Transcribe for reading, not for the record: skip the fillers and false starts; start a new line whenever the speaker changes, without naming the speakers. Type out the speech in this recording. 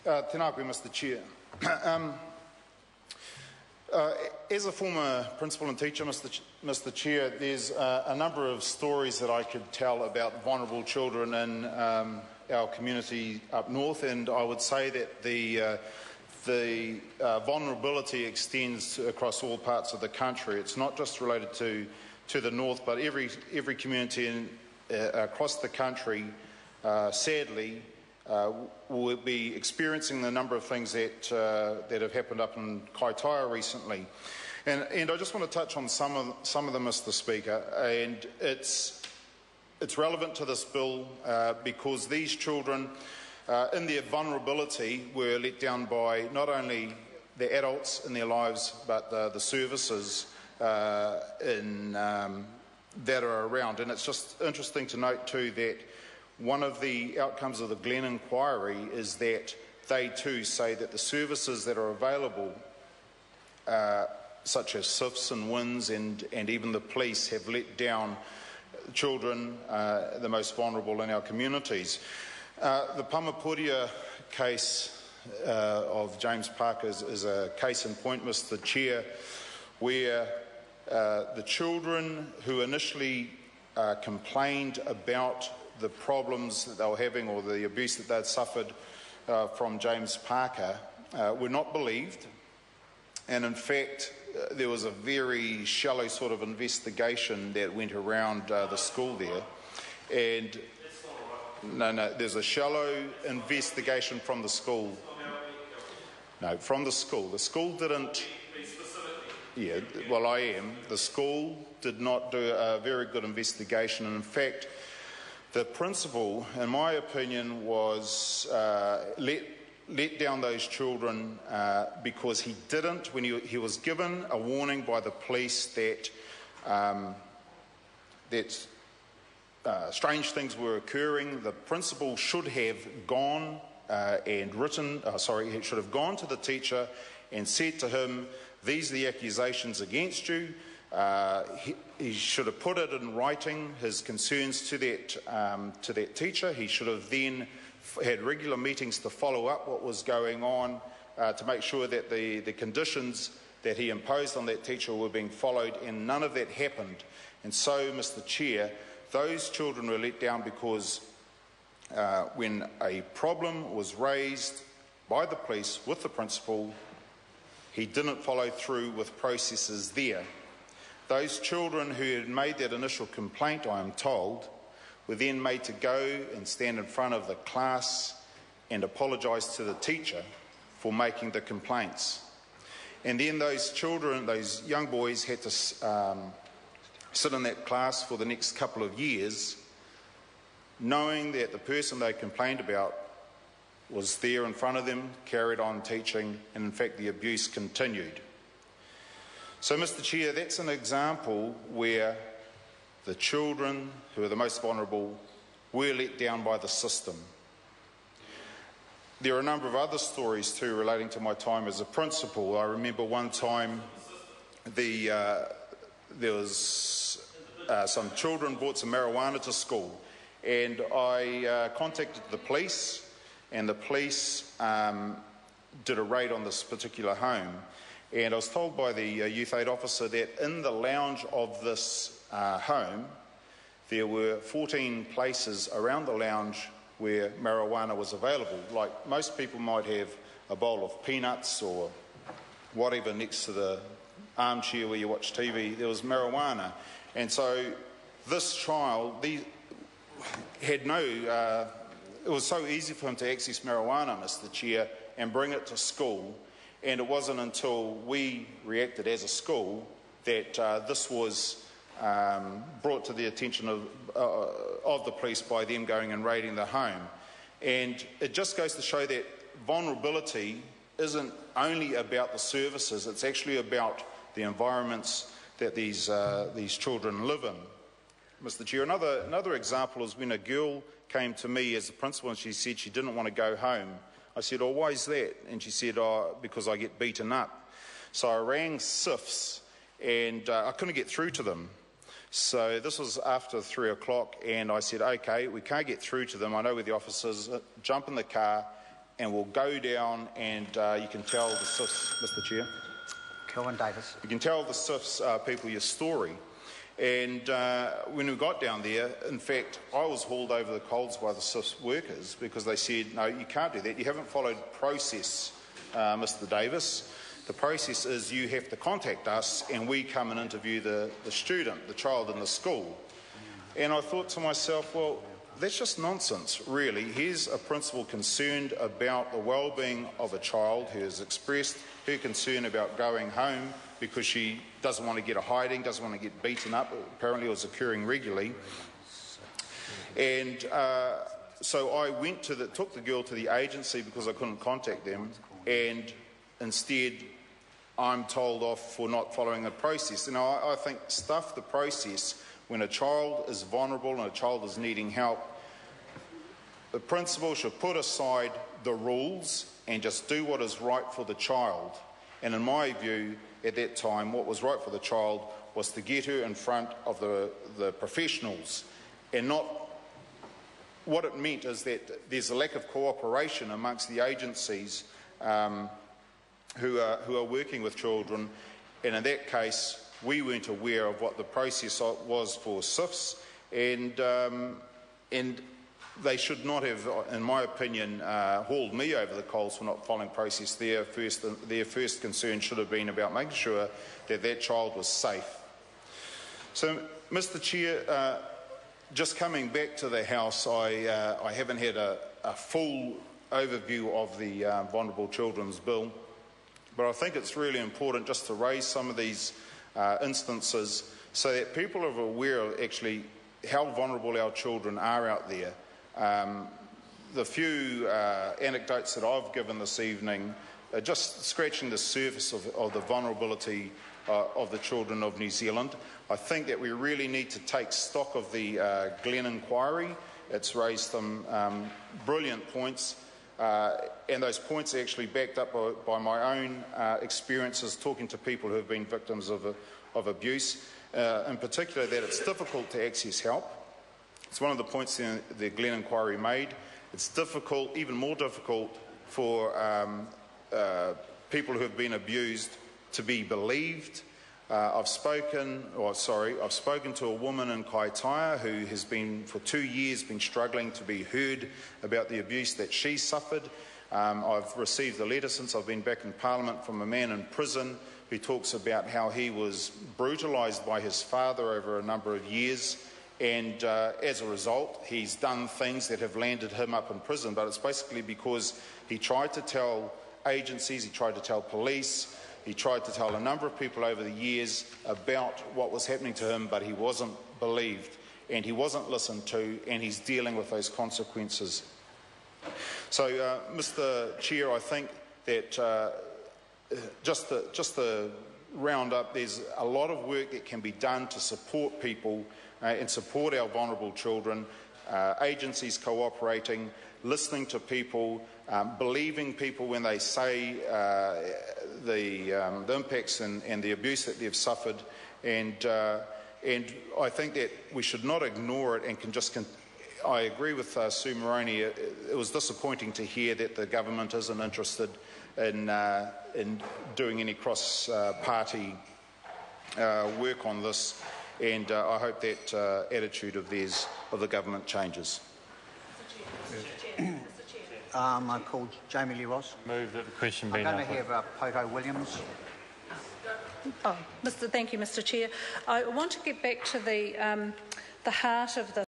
Tēnā koe, Mr. Chair. As a former principal and teacher, Mr. Chair, there's a number of stories that I could tell about vulnerable children in our community up north, and I would say that the vulnerability extends across all parts of the country. It's not just related to the north, but every community across the country, sadly, will be experiencing the number of things that have happened up in Kaitaia recently. And I just want to touch on some of them, Mr. Speaker, and it's relevant to this bill because these children, in their vulnerability, were let down by not only the adults in their lives, but the services that are around. And it's just interesting to note too that one of the outcomes of the Glen inquiry is that they too say that the services that are available, such as SIFs and WINS and even the police, have let down children, the most vulnerable in our communities. The Pamapuria case of James Parker is a case in point, Mr. Chair, where the children who initially complained about the problems that they were having or the abuse that they'd suffered from James Parker were not believed, and in fact there was a very shallow sort of investigation that went around the school there, and there's a shallow investigation from the school. No, from the school. The school didn't. Yeah, well, I am. The school did not do a very good investigation, and in fact the principal, in my opinion, was let down those children because he didn't, when he was given a warning by the police that strange things were occurring, the principal should have gone he should have gone to the teacher and said to him, "These are the accusations against you." He should have put it in writing, his concerns to that teacher. He should have then had regular meetings to follow up what was going on, to make sure that the conditions that he imposed on that teacher were being followed, and none of that happened. And so, Mr. Chair, those children were let down because when a problem was raised by the police with the principal, he didn't follow through with processes there. Those children who had made that initial complaint, I am told, were then made to go and stand in front of the class and apologise to the teacher for making the complaints. And then those children, those young boys, had to sit in that class for the next couple of years, knowing that the person they complained about was there in front of them, carried on teaching, and in fact the abuse continued. So, Mr. Chair, that's an example where the children who are the most vulnerable were let down by the system. There are a number of other stories too relating to my time as a principal. I remember one time there was some children brought some marijuana to school, and I contacted the police, and the police did a raid on this particular home. And I was told by the youth aid officer that in the lounge of this home, there were 14 places around the lounge where marijuana was available. Like most people might have a bowl of peanuts or whatever next to the armchair where you watch TV, there was marijuana. And so this child had it was so easy for him to access marijuana, Mr. Chair, and bring it to school. And it wasn't until we reacted as a school that this was brought to the attention of the police by them going and raiding the home. And it just goes to show that vulnerability isn't only about the services, it's actually about the environments that these children live in. Mr. Chair, another example is when a girl came to me as a principal and she said she didn't want to go home. I said, "Oh, why is that?" And she said, "Oh, because I get beaten up." So I rang SIFs and I couldn't get through to them. So this was after 3 o'clock, and I said, "Okay, we can't get through to them. I know where the officers are. Jump in the car we'll go down and you can tell the SIFs, Mr Chair.
Kelvin Davis.
You can tell the SIFs people your story. And when we got down there, in fact, I was hauled over the coals by the SIFs workers because they said, no, you can't do that. You haven't followed process, Mr Davis. The process is you have to contact us and we come and interview the student, the child in the school. And I thought to myself, well, that's just nonsense, really. Here's a principal concerned about the well-being of a child who has expressed her concern about going home because she doesn't want to get a hiding, doesn't want to get beaten up. Apparently it was occurring regularly. And so I took the girl to the agency because I couldn't contact them, and instead I'm told off for not following a process. And I think stuff the process. When a child is vulnerable and a child is needing help, the principal should put aside the rules and just do what is right for the child. And in my view, at that time, what was right for the child was to get her in front of the professionals. And not what it meant is that there's a lack of cooperation amongst the agencies who are working with children, and in that case we weren't aware of what the process was for SIFs, and they should not have, in my opinion, hauled me over the coals for not following process. Their first concern should have been about making sure that that child was safe. So, Mr Chair, just coming back to the House, I haven't had a full overview of the Vulnerable Children's Bill, but I think it's really important just to raise some of these instances so that people are aware of actually how vulnerable our children are out there. The few anecdotes that I've given this evening are just scratching the surface of the vulnerability of the children of New Zealand. I think that we really need to take stock of the Glen inquiry. It's raised some brilliant points, and those points are actually backed up by my own experiences talking to people who have been victims of abuse, in particular that it's difficult to access help. It's one of the points the Glen inquiry made. It's difficult, even more difficult, for people who have been abused to be believed. I've spoken to a woman in Kaitaia who has been, for 2 years, been struggling to be heard about the abuse that she suffered. I've received a letter since I've been back in Parliament from a man in prison who talks about how he was brutalised by his father over a number of years, and as a result he's done things that have landed him up in prison, but it's basically because he tried to tell agencies, he tried to tell police, he tried to tell a number of people over the years about what was happening to him, but he wasn't believed and he wasn't listened to, and he's dealing with those consequences. So, Mr Chair, I think that just to round up, there's a lot of work that can be done to support people and support our vulnerable children, agencies cooperating, listening to people, believing people when they say the impacts and the abuse that they've suffered, and I think that we should not ignore it and can just. I agree with Sue Moroney. It was disappointing to hear that the government isn't interested in doing any cross-party work on this, and I hope that attitude of theirs, of the government, changes.
I called Jamie Lee Ross.
Move that the question be
I'm going to have Poto Williams.
Thank you, Mr Chair. I want to get back to the heart of the